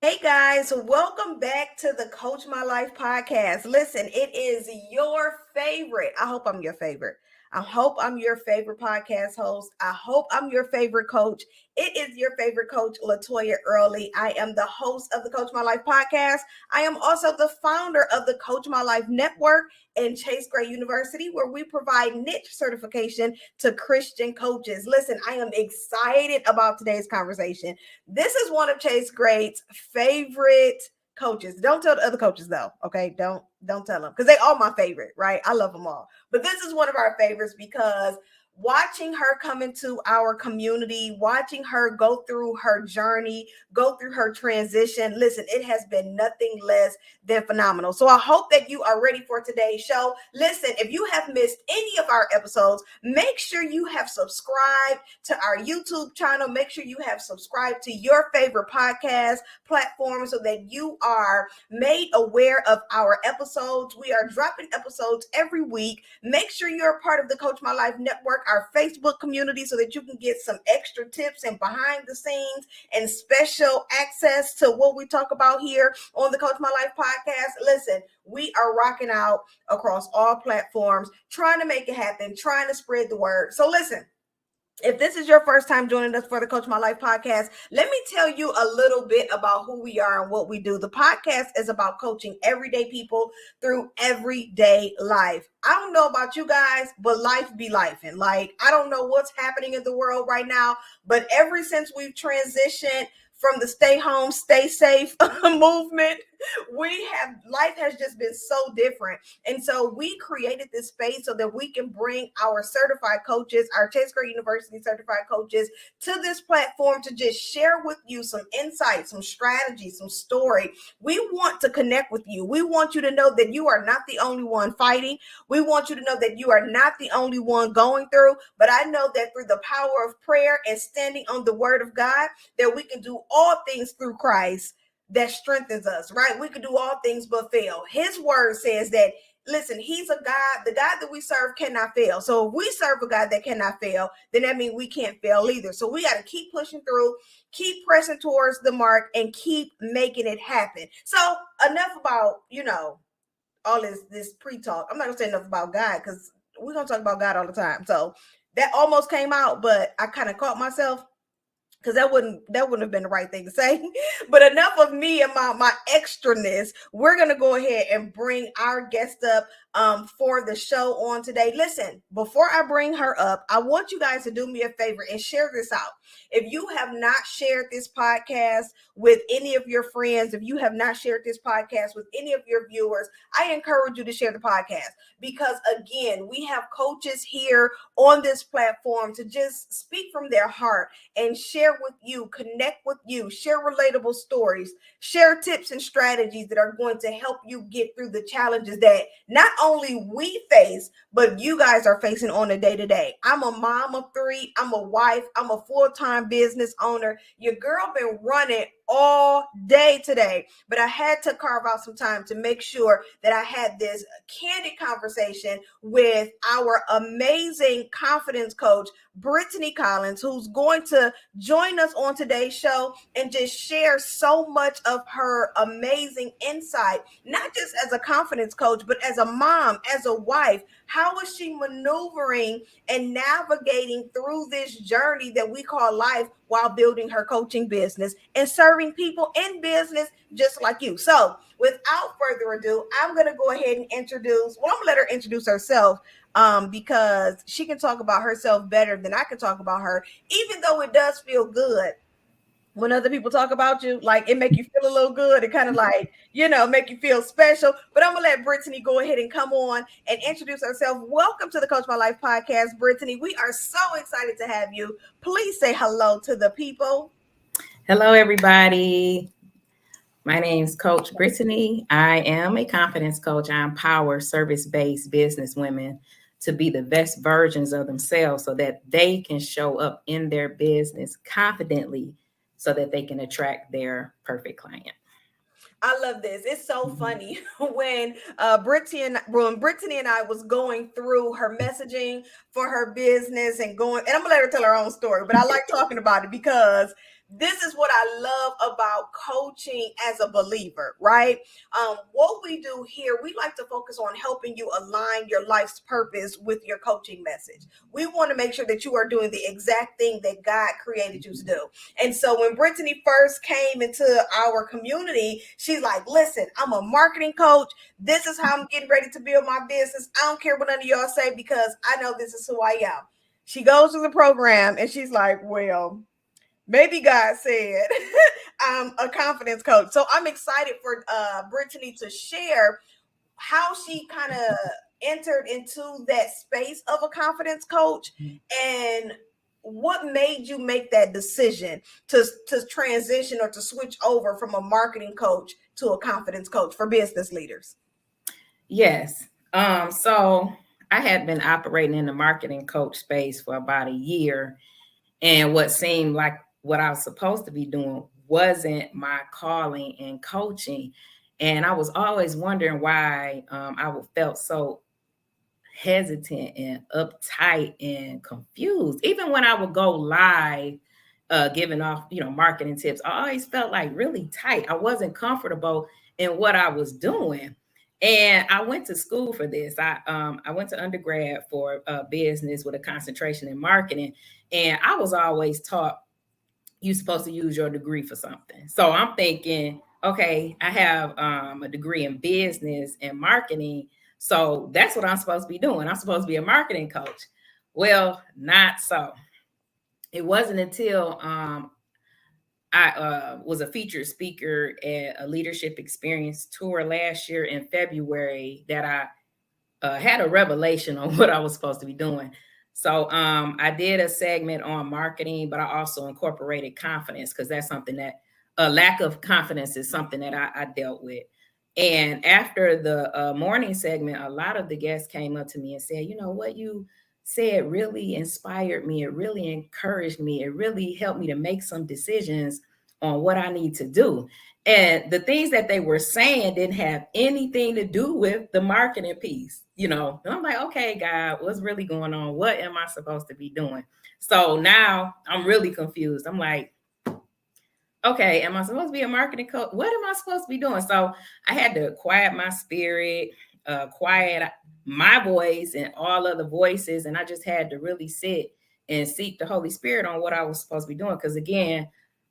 Hey guys, welcome back to the Coach My Life podcast. Listen, it is your favorite. I hope I'm your favorite. I hope I'm your favorite podcast host. I hope I'm your favorite coach. It is your favorite coach, Latoya Early. I am the host of the Coach My Life podcast. I am also the founder of the Coach My Life Network and Chase Gray University, where we provide niche certification to Christian coaches. Listen, I am excited about today's conversation. This is one of Chase Gray's favorite coaches. Don't tell the other coaches though. Okay, don't tell them because they all my favorite, right? I love them all, but this is one of our favorites because watching her come into our community, watching her go through her journey, go through her transition. Listen, it has been nothing less than phenomenal. So I hope that you are ready for today's show. Listen, if you have missed any of our episodes, make sure you have subscribed to our YouTube channel. Make sure you have subscribed to your favorite podcast platform so that you are made aware of our episodes. We are dropping episodes every week. Make sure you're a part of the Coach My Life Network, our Facebook community, so that you can get some extra tips and behind the scenes and special access to what we talk about here on the Coach My Life podcast. Listen, we are rocking out across all platforms, trying to make it happen, trying to spread the word. So listen, if this is your first time joining us for the Coach My Life podcast, let me tell you a little bit about who we are and what we do. The podcast is about coaching everyday people through everyday life. I don't know about you guys, but life be lifing. Like, I don't know what's happening in the world right now, but ever since we've transitioned from the stay home, stay safe movement, life has just been so different. And so we created this space so that we can bring our certified coaches, our Chase Gray University certified coaches, to this platform to just share with you some insights, some strategy, some story. We want to connect with you. We want you to know that you are not the only one fighting. We want you to know that you are not the only one going through, but I know that through the power of prayer and standing on the word of God, that we can do all things through Christ that strengthens us, right? We can do all things but fail. His word says that, listen, he's a God, the God that we serve cannot fail. So if we serve a God that cannot fail, then that means we can't fail either. So we got to keep pushing through, keep pressing towards the mark, and keep making it happen. So enough about, all this pre-talk. I'm not gonna say enough about God because we're gonna talk about God all the time. So that almost came out, but I kind of caught myself because that wouldn't have been the right thing to say. But enough of me and my extraness. We're gonna go ahead and bring our guest up for the show on today. Listen, before I bring her up, I want you guys to do me a favor and share this out. If you have not shared this podcast with any of your friends, if you have not shared this podcast with any of your viewers, I encourage you to share the podcast because, again, we have coaches here on this platform to just speak from their heart and share with you, connect with you, share relatable stories, share tips and strategies that are going to help you get through the challenges that not only we face, but you guys are facing on a day-to-day. I'm a mom of 3. I'm a wife. I'm a full-time business owner. Your girl been running all day today, but I had to carve out some time to make sure that I had this candid conversation with our amazing confidence coach, Brittany Collins, who's going to join us on today's show and just share so much of her amazing insight, not just as a confidence coach, but as a mom, as a wife. How is she maneuvering and navigating through this journey that we call life while building her coaching business and serving people in business just like you? So without further ado, I'm going to go ahead and I'm going to let her introduce herself because she can talk about herself better than I can talk about her, even though it does feel good when other people talk about you. Like, it make you feel a little good and kind of like, make you feel special. But I'm gonna let Brittany go ahead and come on and introduce herself. Welcome to the Coach My Life podcast, Brittany. We are so excited to have you. Please say hello to the people. Hello, everybody. My name is Coach Brittany. I am a confidence coach. I empower service-based business women to be the best versions of themselves so that they can show up in their business confidently so that they can attract their perfect client. I love this. It's so funny when Brittany and I was going through her messaging for her business and I'm gonna let her tell her own story, but I like talking about it because This is what I love about coaching as a believer, right? What we do here, we like to focus on helping you align your life's purpose with your coaching message. We want to make sure that you are doing the exact thing that God created you to do. And so when Brittany first came into our community, she's like, listen, I'm a marketing coach. This is how I'm getting ready to build my business. I don't care what none of y'all say because I know this is who I am. She goes to the program and she's like, well, maybe God said I'm a confidence coach. So I'm excited for Brittany to share how she kind of entered into that space of a confidence coach and what made you make that decision to transition or to switch over from a marketing coach to a confidence coach for business leaders. Yes. So I had been operating in the marketing coach space for about a year, and what seemed like what I was supposed to be doing wasn't my calling in coaching. And I was always wondering why I felt so hesitant and uptight and confused. Even when I would go live, giving off, marketing tips, I always felt like really tight. I wasn't comfortable in what I was doing. And I went to school for this. I went to undergrad for business with a concentration in marketing. And I was always taught you're supposed to use your degree for something. So I'm thinking, okay, I have a degree in business and marketing. So that's what I'm supposed to be doing. I'm supposed to be a marketing coach. Well, not so. It wasn't until I was a featured speaker at a leadership experience tour last year in February that I had a revelation on what I was supposed to be doing. So I did a segment on marketing, but I also incorporated confidence because that's something that a lack of confidence is something that I dealt with. And after the morning segment, a lot of the guests came up to me and said, you know, what you said really inspired me. It really encouraged me. It really helped me to make some decisions on what I need to do. And the things that they were saying didn't have anything to do with the marketing piece, And I'm like, okay, God, what's really going on? What am I supposed to be doing? So now I'm really confused. I'm like, okay, am I supposed to be a marketing coach? What am I supposed to be doing? So I had to quiet my spirit, quiet my voice and all other voices. And I just had to really sit and seek the Holy Spirit on what I was supposed to be doing. Because again,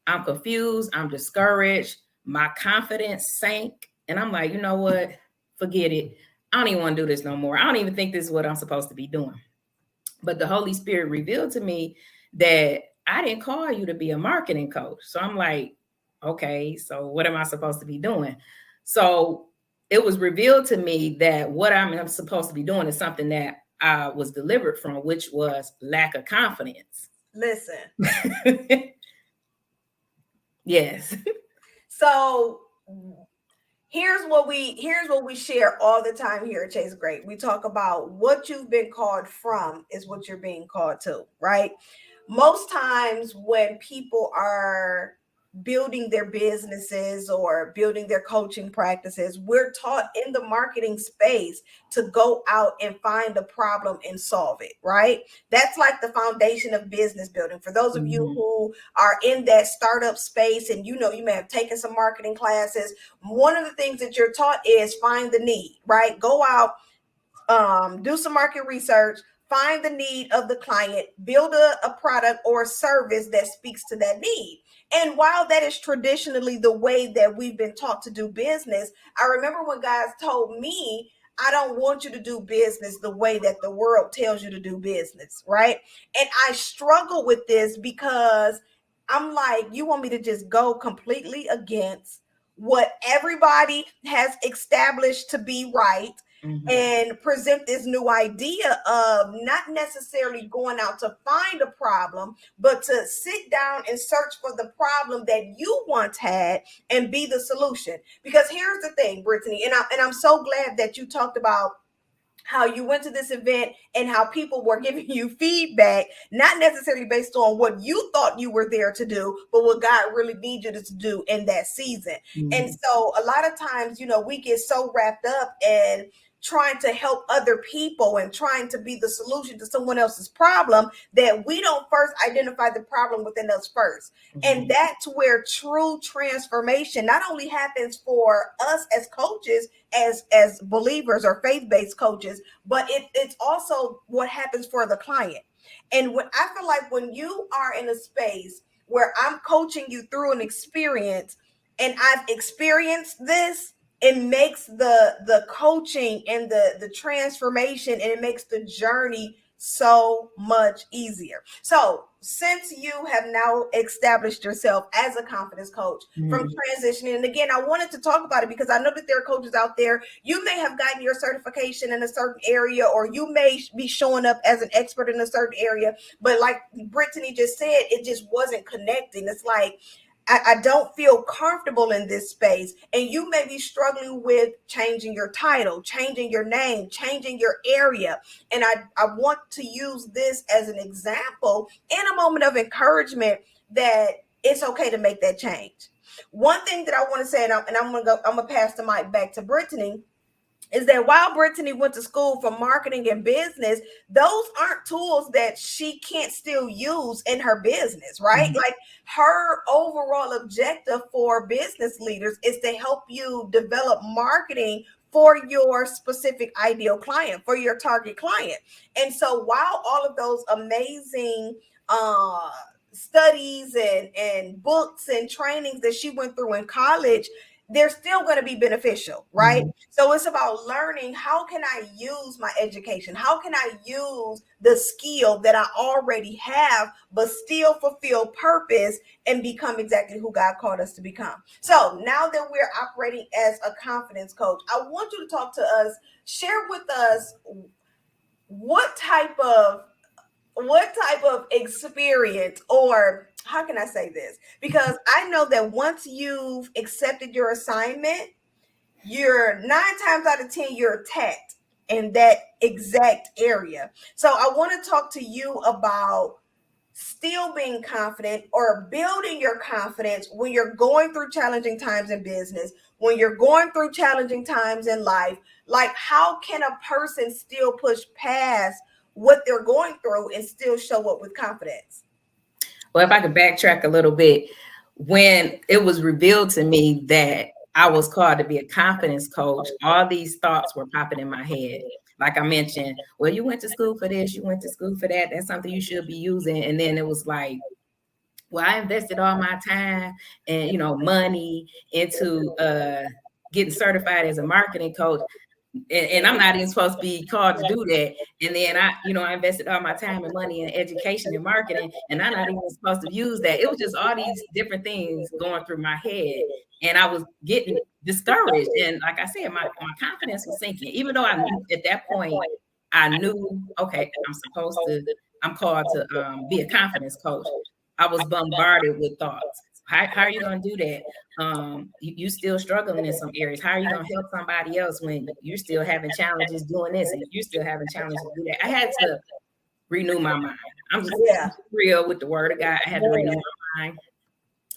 I'm confused. I'm discouraged. My confidence sank. And I'm like, you know what? Forget it. I don't even want to do this no more. I don't even think this is what I'm supposed to be doing. But the Holy Spirit revealed to me that I didn't call you to be a marketing coach. So I'm like, okay, so what am I supposed to be doing? So it was revealed to me that what I'm supposed to be doing is something that I was delivered from, which was lack of confidence. Listen. Yes. So here's what we share all the time here at Chase Great. We talk about what you've been called from is what you're being called to, right? Most times when people are building their businesses or building their coaching practices, we're taught in the marketing space to go out and find a problem and solve it, right? That's like the foundation of business building. For those of you who are in that startup space and you may have taken some marketing classes, one of the things that you're taught is find the need, right? Go out, do some market research, find the need of the client, build a product or a service that speaks to that need. And while that is traditionally the way that we've been taught to do business, I remember when guys told me, I don't want you to do business the way that the world tells you to do business, right? And I struggle with this because I'm like, you want me to just go completely against what everybody has established to be right, and present this new idea of not necessarily going out to find a problem, but to sit down and search for the problem that you once had and be the solution. Because here's the thing, Brittany, and I'm so glad that you talked about how you went to this event and how people were giving you feedback, not necessarily based on what you thought you were there to do, but what God really needs you to do in that season. And so a lot of times, we get so wrapped up in trying to help other people and trying to be the solution to someone else's problem, that we don't first identify the problem within us first. And that's where true transformation not only happens for us as coaches, as believers or faith-based coaches, but it's also what happens for the client. And when I feel like when you are in a space where I'm coaching you through an experience and I've experienced this, it makes the coaching and the transformation, and it makes the journey so much easier. So since you have now established yourself as a confidence coach from transitioning, and again, I wanted to talk about it because I know that there are coaches out there. You may have gotten your certification in a certain area, or you may be showing up as an expert in a certain area, but like Brittany just said, it just wasn't connecting. It's like, I don't feel comfortable in this space. And you may be struggling with changing your title, changing your name, changing your area. And I want to use this as an example in a moment of encouragement that it's okay to make that change. One thing that I want to say, and I'm gonna pass the mic back to Brittany, is that while Brittany went to school for marketing and business, those aren't tools that she can't still use in her business, right? Like, her overall objective for business leaders is to help you develop marketing for your specific ideal client, for your target client. And so while all of those amazing studies and books and trainings that she went through in college, they're still going to be beneficial, right? So it's about learning, how can I use my education? How can I use the skill that I already have, but still fulfill purpose and become exactly who God called us to become? So now that we're operating as a confidence coach, I want you to talk to us, share with us what type of experience, or how can I say this? Because I know that once you've accepted your assignment, you're 9 times out of 10, you're attacked in that exact area. So I want to talk to you about still being confident, or building your confidence when you're going through challenging times in business, when you're going through challenging times in life. Like, how can a person still push past what they're going through and still show up with confidence? Well, if I could backtrack a little bit, when it was revealed to me that I was called to be a confidence coach, all these thoughts were popping in my head. Like I mentioned, well, you went to school for this, you went to school for that. That's something you should be using. And then it was like, well, I invested all my time and, money into getting certified as a marketing coach. And I'm not even supposed to be called to do that. And then I invested all my time and money in education and marketing, and I'm not even supposed to use that. It was just all these different things going through my head, and I was getting discouraged. And like I said, my confidence was sinking, even though I knew at that point, I knew, okay, I'm called to be a confidence coach. I was bombarded with thoughts. How are you going to do that? You still struggling in some areas. How are you going to help somebody else when you're still having challenges doing this and you're still having challenges to do that? I had to renew my mind. I'm just real with the word of God. I had to renew my mind.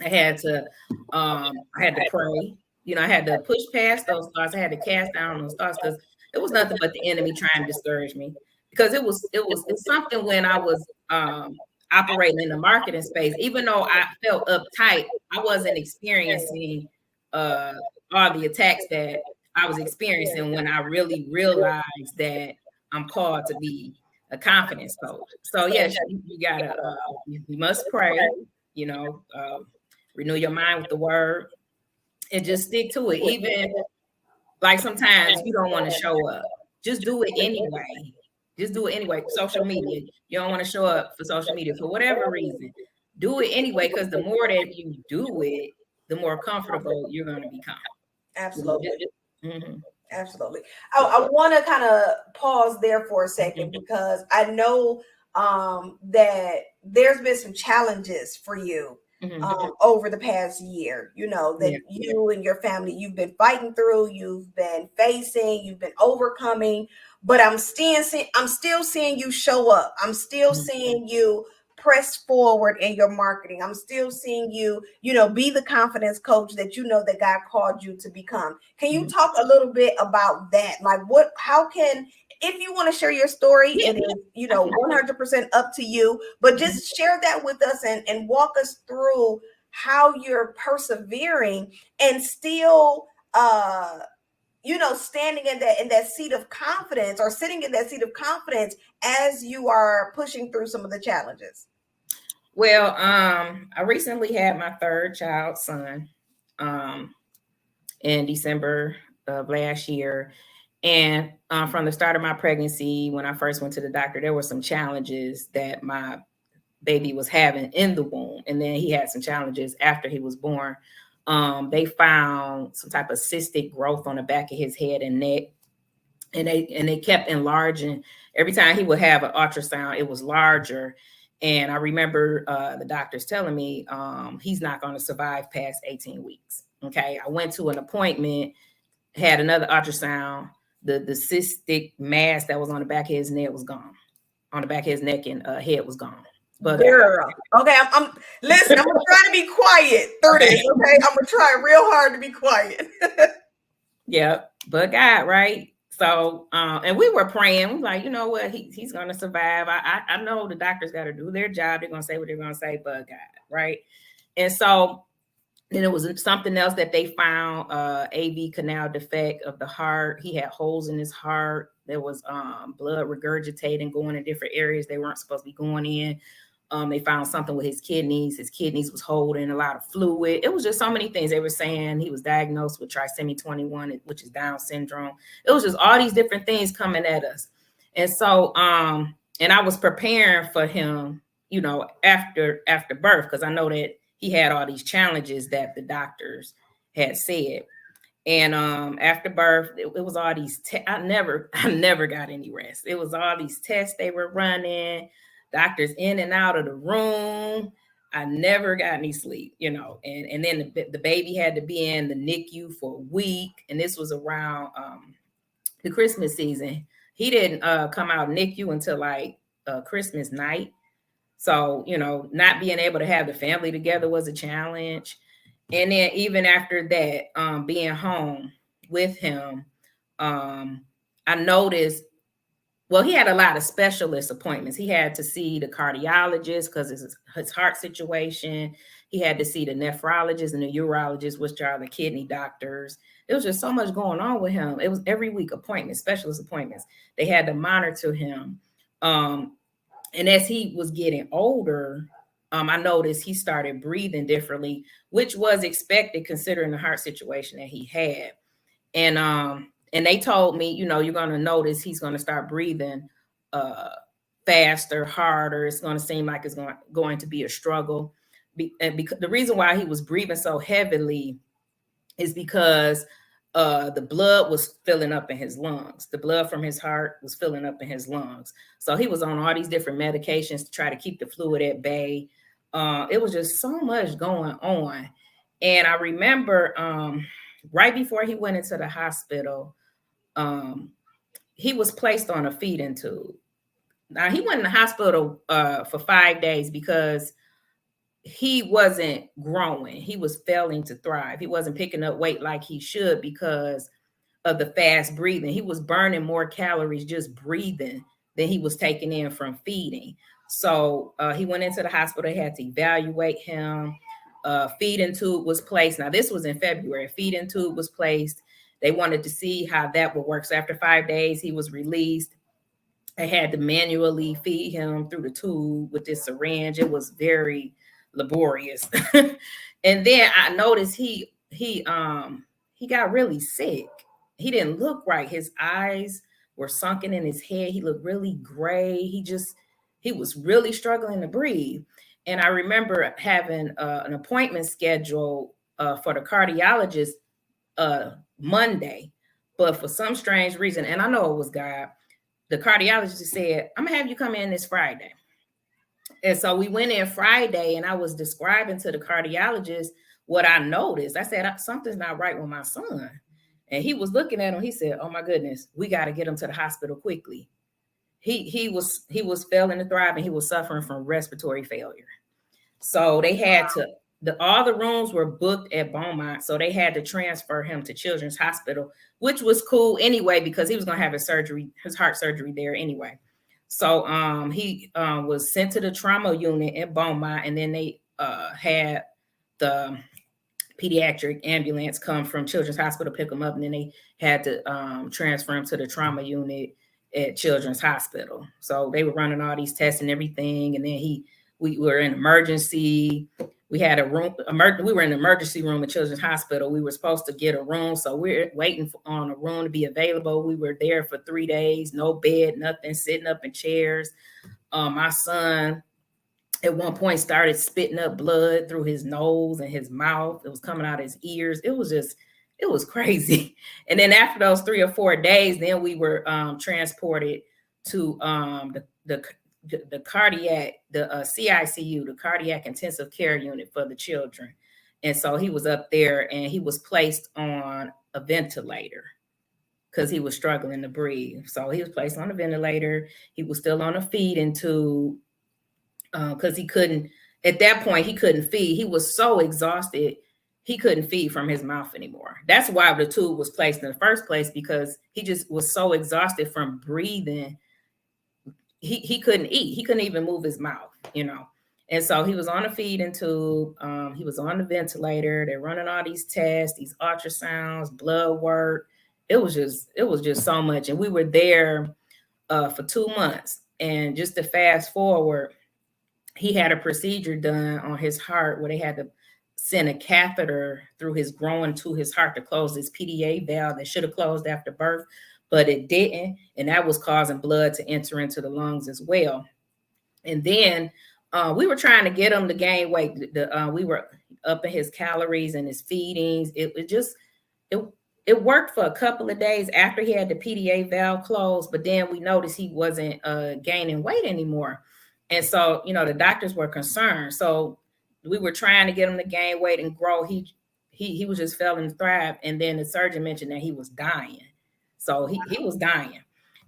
I had to pray. I had to push past those thoughts. I had to cast down those thoughts, because it was nothing but the enemy trying to discourage me. Because it's something when I was operating in the marketing space, even though I felt uptight, I wasn't experiencing all the attacks that I was experiencing when I really realized that I'm called to be a confidence coach. So yes, you gotta, you must pray, renew your mind with the word, and just stick to it. Even like sometimes you don't want to show up, just do it anyway. Just do it anyway. Social media, you don't want to show up for social media for whatever reason. Do it anyway, because the more that you do it, the more comfortable you're going to become. Absolutely. Absolutely. I want to kind of pause there for a second, because I know that there's been some challenges for you over the past year, that you and your family, you've been fighting through, you've been facing, you've been overcoming. But I'm still seeing you show up. I'm still seeing you press forward in your marketing. I'm still seeing you, be the confidence coach that that God called you to become. Can you talk a little bit about that? Like how can, if you want to share your story, Yeah. it is, 100% up to you, but just share that with us and walk us through how you're persevering and still, standing in that seat of confidence, or sitting in that seat of confidence as you are pushing through some of the challenges. Well, I recently had my third child, son, in December of last year. And from the start of my pregnancy, when I first went to the doctor, there were some challenges that my baby was having in the womb. And then he had some challenges after he was born. They found some type of cystic growth on the back of his head and neck. And they kept enlarging. Every time he would have an ultrasound, it was larger. And I remember the doctors telling me he's not going to survive past 18 weeks. Okay. I went to an appointment, had another ultrasound. The cystic mass that was on the back of his neck was gone. On the back of his neck and head was gone. But girl, okay, I'm listen. I'm gonna try to be quiet through this. Okay, I'm gonna try real hard to be quiet. Yeah, but God, right? So, and we were praying. We like, you know what? He's gonna survive. I know the doctors got to do their job. They're gonna say what they're gonna say, but God, right? And so then it was something else that they found, AV canal defect of the heart. He had holes in his heart. There was blood regurgitating, going in different areas they weren't supposed to be going in. They found something with his kidneys. His kidneys was holding a lot of fluid. It was just so many things. They were saying he was diagnosed with trisomy 21, which is Down syndrome. It was just all these different things coming at us. And so, and I was preparing for him, after birth, because I know that he had all these challenges that the doctors had said. And after birth, it was all these I never got any rest. It was all these tests they were running, doctors in and out of the room. I never got any sleep, and then the baby had to be in the NICU for a week. And this was around the Christmas season. He didn't come out NICU until like Christmas night. So, not being able to have the family together was a challenge. And then even after that, being home with him, I noticed, well, he had a lot of specialist appointments. He had to see the cardiologist because his heart situation. He had to see the nephrologist and the urologist, which are the kidney doctors. There was just so much going on with him. It was every week appointments, specialist appointments. They had to monitor him. And as he was getting older, I noticed he started breathing differently, which was expected considering the heart situation that he had. And they told me, you're going to notice he's going to start breathing faster, harder. It's going to seem like it's going to be a struggle. Because the reason why he was breathing so heavily is because the blood was filling up in his lungs. The blood from his heart was filling up in his lungs. So he was on all these different medications to try to keep the fluid at bay. It was just so much going on. And I remember right before he went into the hospital, he was placed on a feeding tube. Now, he went in the hospital for 5 days because he wasn't growing. He was failing to thrive. He wasn't picking up weight like he should because of the fast breathing. He was burning more calories just breathing than he was taking in from feeding. So he went into the hospital. They had to evaluate him. Feeding tube was placed. Now, this was in February. Feeding tube was placed. They wanted to see how that would work. So after 5 days, he was released. They had to manually feed him through the tube with this syringe. It was very laborious. And then I noticed he got really sick. He didn't look right. His eyes were sunken in his head. He looked really gray. He was really struggling to breathe. And I remember having an appointment scheduled for the cardiologist Monday, but for some strange reason, and I know it was God, the cardiologist said, I'm gonna have you come in this Friday. And so we went in Friday, and I was describing to the cardiologist what I noticed. I said, something's not right with my son. And he was looking at him. He said, oh my goodness, we got to get him to the hospital quickly. he was failing to thrive, and he was suffering from respiratory failure. So they had to all the rooms were booked at Beaumont, so they had to transfer him to Children's Hospital, which was cool anyway because he was going to have his heart surgery there anyway. So he was sent to the trauma unit at Beaumont, and then they had the pediatric ambulance come from Children's Hospital pick him up, and then they had to transfer him to the trauma unit at Children's Hospital. So they were running all these tests and everything, and then we were in emergency. We had a room. We were in the emergency room at Children's Hospital. We were supposed to get a room, so we're waiting on a room to be available. We were there for 3 days, no bed, nothing, sitting up in chairs. My son at one point started spitting up blood through his nose and his mouth. It was coming out of his ears. It was crazy. And then after those 3 or 4 days, then we were transported to the cardiac, the CICU, the cardiac intensive care unit for the children. And so he was up there, and he was placed on a ventilator because he was struggling to breathe. So he was placed on a ventilator. He was still on a feeding tube because he couldn't, at that point, he couldn't feed. He was so exhausted, he couldn't feed from his mouth anymore. That's why the tube was placed in the first place, because he just was so exhausted from breathing. He couldn't eat. He couldn't even move his mouth, And so he was on a feeding tube. He was on the ventilator. They're running all these tests, these ultrasounds, blood work. It was just so much. And we were there for 2 months. And just to fast forward, he had a procedure done on his heart where they had to send a catheter through his groin to his heart to close his PDA valve that should have closed after birth, but it didn't. And that was causing blood to enter into the lungs as well. And then we were trying to get him to gain weight. We were upping his calories and his feedings. It worked for a couple of days after he had the PDA valve closed, but then we noticed he wasn't gaining weight anymore. And so, the doctors were concerned. So we were trying to get him to gain weight and grow. He was just failing to thrive. And then the surgeon mentioned that he was dying. So he was dying.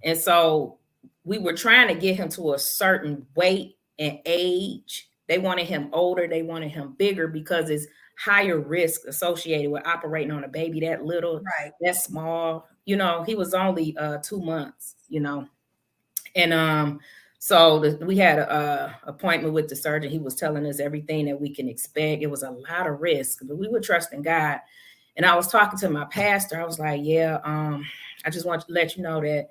And so we were trying to get him to a certain weight and age. They wanted him older. They wanted him bigger because it's higher risk associated with operating on a baby that little, right, that small. He was only 2 months, And so we had an appointment with the surgeon. He was telling us everything that we can expect. It was a lot of risk, but we were trusting God. And I was talking to my pastor. I was like, I just want to let you know that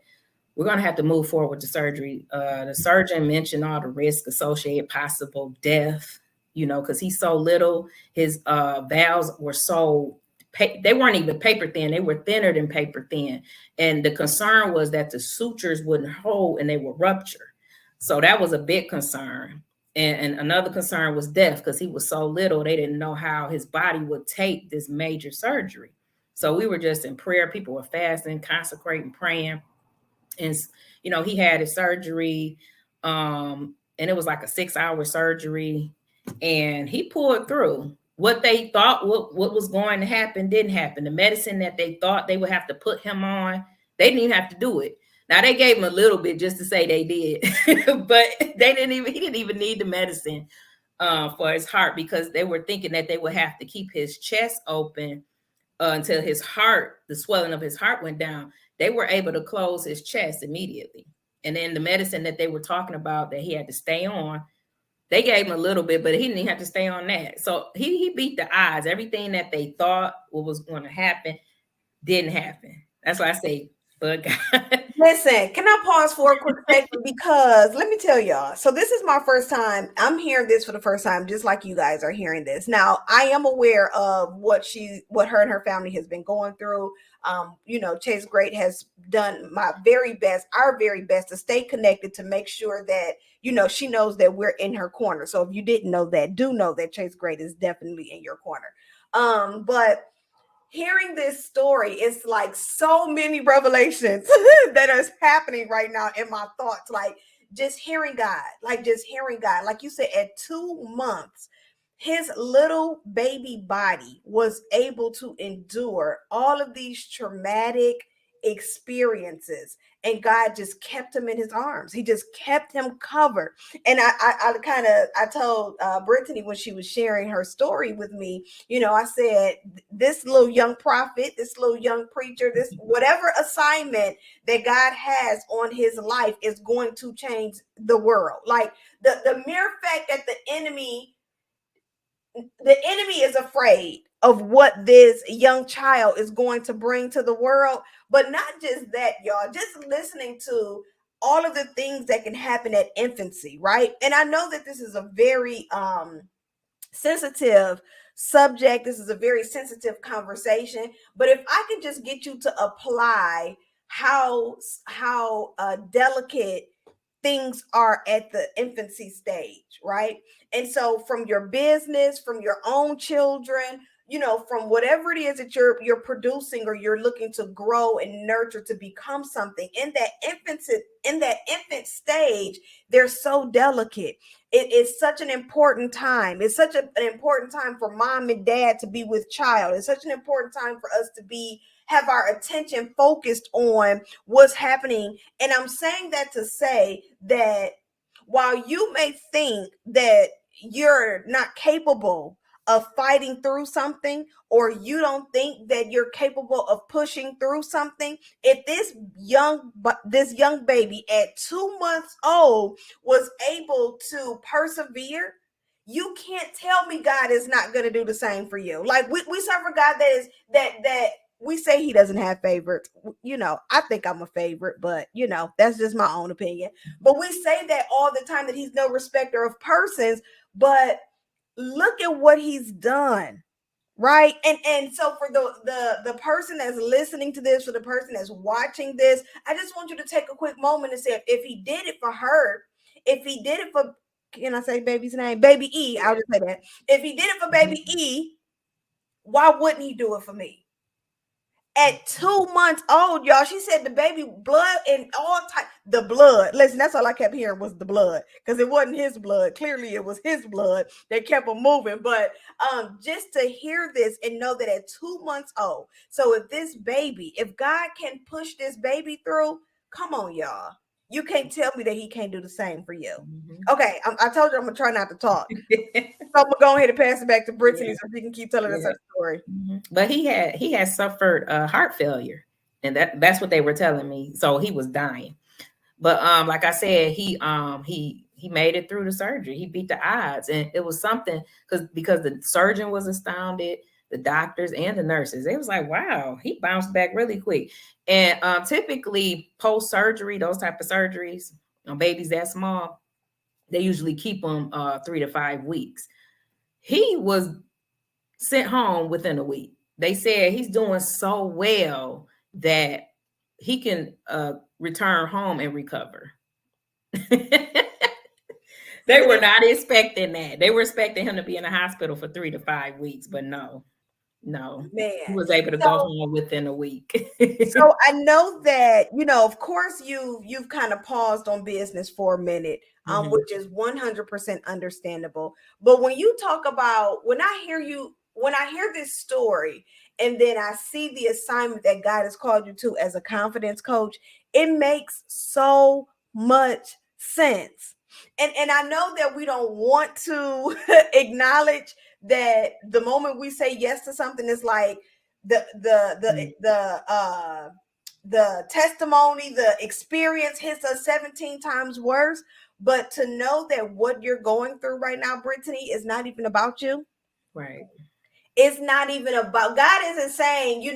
we're going to have to move forward with the surgery. The surgeon mentioned all the risks associated, possible death, because he's so little. His valves were they weren't even paper thin. They were thinner than paper thin. And the concern was that the sutures wouldn't hold and they would rupture. So that was a big concern. And another concern was death, because he was so little, they didn't know how his body would take this major surgery. So we were just in prayer. People were fasting, consecrating, praying. And, he had his surgery, and it was like a 6-hour surgery, and he pulled through. What they thought what was going to happen didn't happen. The medicine that they thought they would have to put him on, they didn't even have to do it. Now, they gave him a little bit just to say they did, but he didn't even need the medicine for his heart, because they were thinking that they would have to keep his chest open until his heart, the swelling of his heart went down. They were able to close his chest immediately. And then the medicine that they were talking about that he had to stay on, they gave him a little bit, but he didn't even have to stay on that. So he beat the odds. Everything that they thought was going to happen didn't happen. That's why I say, but God. Listen, can I pause for a quick second? Because let me tell y'all. So this is my first time. I'm hearing this for the first time, just like you guys are hearing this. Now, I am aware of what her and her family has been going through. Chase Great has done our very best to stay connected, to make sure that, she knows that we're in her corner. So if you didn't know that, do know that Chase Great is definitely in your corner. But hearing this story, it's like so many revelations that are happening right now in my thoughts. Like just hearing God, like you said, at 2 months, his little baby body was able to endure all of these traumatic experiences, and God just kept him in his arms. He just kept him covered. And I told Brittany when she was sharing her story with me, I said, this little young prophet, this little young preacher, this whatever assignment that God has on his life is going to change the world. Like the mere fact that the enemy is afraid of what this young child is going to bring to the world. But not just that, y'all, just listening to all of the things that can happen at infancy, right? And I know that this is a very sensitive subject. This is a very sensitive conversation. But if I can just get you to apply how delicate things are at the infancy stage, right? And so from your business, from your own children, from whatever it is that you're producing or you're looking to grow and nurture to become something in that infant stage, they're so delicate. It is such an important time. It's such an important time for mom and dad to be with child. It's such an important time for us to have our attention focused on what's happening. And I'm saying that to say that while you may think that you're not capable of fighting through something, or you don't think that you're capable of pushing through something, if this young baby at 2 months old was able to persevere, you can't tell me God is not going to do the same for you. Like we serve a God that is that we say he doesn't have favorites. I think I'm a favorite, but that's just my own opinion. But we say that all the time, that he's no respecter of persons. But look at what he's done, right? And so for the person that's listening to this, for the person that's watching this, I just want you to take a quick moment and say, if he did it for her, if he did it for, can I say baby's name? Baby E. I'll just say that. If he did it for baby E, why wouldn't he do it for me? At 2 months old, y'all, she said the baby blood and all type, the blood. Listen, that's all I kept hearing was the blood, because it wasn't his blood. Clearly, it was his blood that kept him moving. But just to hear this and know that at 2 months old, so if God can push this baby through, come on, y'all. You can't tell me that he can't do the same for you. Okay, I told you I'm gonna try not to talk. So I'm gonna go ahead and pass it back to Brittany so she can keep telling us her story. But he had suffered heart failure, and that's what they were telling me. So he was dying. But like I said, he made it through the surgery. He beat the odds, and it was something because the surgeon was astounded, the doctors and the nurses. They was like, "Wow, he bounced back really quick." And typically post surgery, those type of surgeries on babies that small, they usually keep them 3 to 5 weeks. He was sent home within a week. They said he's doing so well that he can return home and recover. They were not expecting that. They were expecting him to be in the hospital for 3 to 5 weeks, but no, man, he was able to go home within a week. So I know that, of course you've kind of paused on business for a minute, which is 100% understandable. But when you talk about, when I hear this story, and then I see the assignment that God has called you to as a confidence coach, it makes so much sense. And I know that we don't want to acknowledge that the moment we say yes to something, is like the testimony, the experience hits us 17 times worse. But to know that what you're going through right now, Brittany, is not even about you. Right. It's not even about, God isn't saying,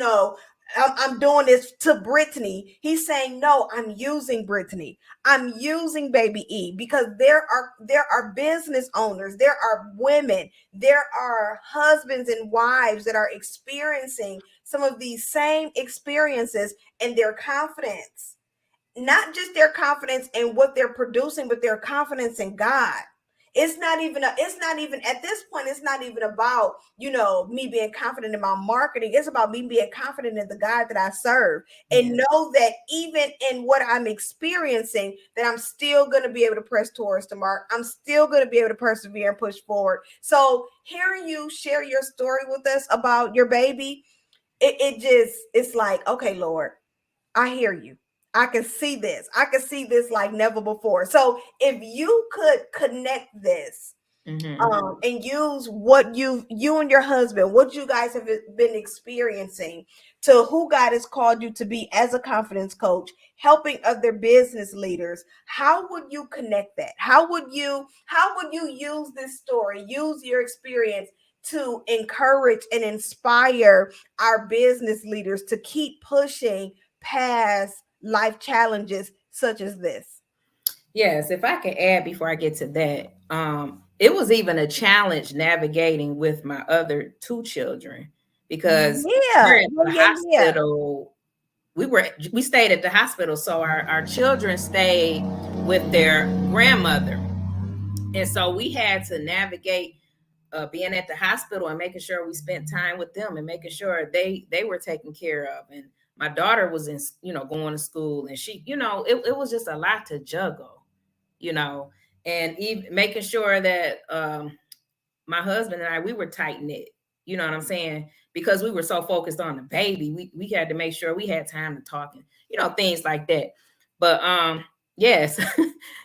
I'm doing this to Brittany. He's saying, no, I'm using Brittany. I'm using baby E, because there are business owners, there are women, there are husbands and wives that are experiencing some of these same experiences, and their confidence, not just their confidence in what they're producing, but their confidence in God. It's not even at this point, it's not even about, me being confident in my marketing. It's about me being confident in the God that I serve, and know that even in what I'm experiencing, that I'm still going to be able to press towards the mark. I'm still going to be able to persevere and push forward. So hearing you share your story with us about your baby, it's like, okay, Lord, I hear you. I can see this. I can see this like never before. So if you could connect this and use what you and your husband, what you guys have been experiencing, to who God has called you to be as a confidence coach, helping other business leaders, how would you connect that? How would you use this story, use your experience to encourage and inspire our business leaders to keep pushing past life challenges such as this? Yes, if I could add before I get to that, it was even a challenge navigating with my other two children because Yeah, we're at yeah, the yeah, yeah. hospital. We stayed at the hospital, so our children stayed with their grandmother, and so we had to navigate being at the hospital and making sure we spent time with them and making sure they were taken care of. And my daughter was in, going to school, and she, it was just a lot to juggle, you know, and even making sure that my husband and I, we were tight knit. You know what I'm saying? Because we were so focused on the baby, we had to make sure we had time to talk and things like that. But yes,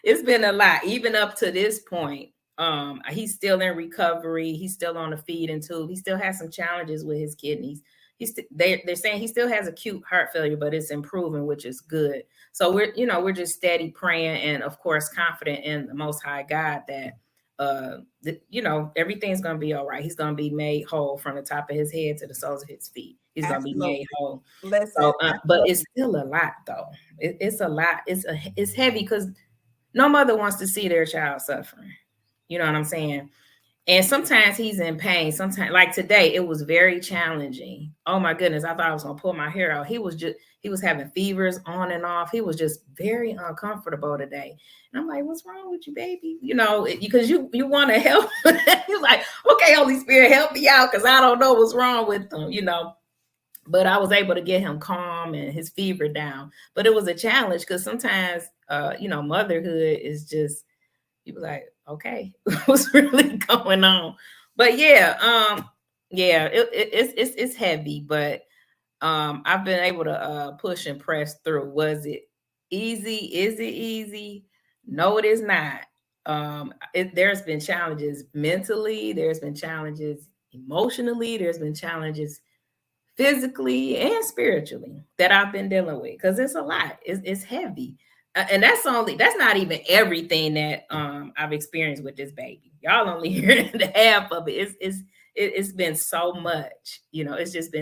it's been a lot, even up to this point. He's still in recovery. He's still on the feeding tube. He still has some challenges with his kidneys. They're saying he still has acute heart failure, but it's improving, which is good. So we're just steady praying and of course confident in the Most High God that everything's gonna be all right. He's gonna be made whole from the top of his head to the soles of his feet. He's gonna be made Absolutely. whole. Listen, So, but it's still a lot, though. It's a lot. It's heavy because no mother wants to see their child suffering. You know what I'm saying? And sometimes he's in pain. Sometimes, like today, it was very challenging. Oh my goodness, I thought I was gonna pull my hair out. He was having fevers on and off. He was just very uncomfortable today. And I'm like, what's wrong with you, baby? Because you want to help. He's like, okay, Holy Spirit, help me out because I don't know what's wrong with him. But I was able to get him calm and his fever down. But it was a challenge because sometimes, motherhood is just, you be like, okay, what's really going on? But it's heavy, but I've been able to push and press through. Was it easy? Is it easy? No, it is not. There's been challenges mentally, there's been challenges emotionally, there's been challenges physically and spiritually that I've been dealing with because it's a lot. It's heavy. And that's not even everything that I've experienced with this baby. Y'all only hearing the half of it. It's been so much, it's just been